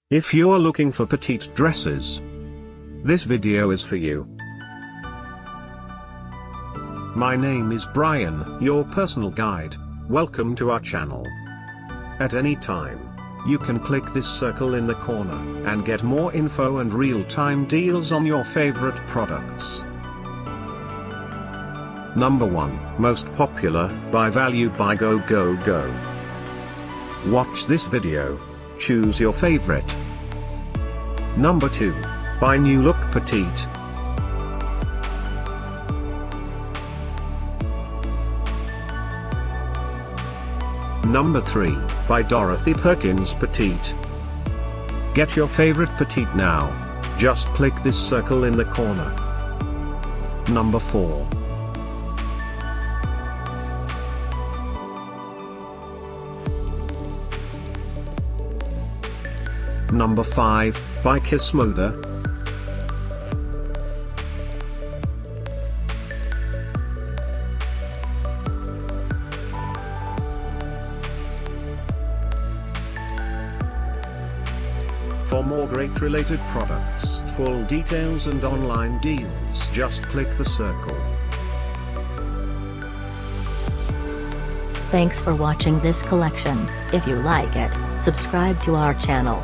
If you're looking for petite dresses, this video is for you. My name is Brydon, your personal guide. Welcome to our channel. At any time, you can click this circle in the corner and get more info and real-time deals on your favorite products. Number 1, most popular, by value by Go Go Go. Watch this video. Choose your favorite. Number 2, by New Look Petite. Number 3, by Dorothy Perkins Petite. Get your favorite petite now. Just click this circle in the corner. Number 4. Number 5, by Kissmoda. For more great related products, full details and online deals, just click the circle. Thanks for watching this collection. If you like it, subscribe to our channel.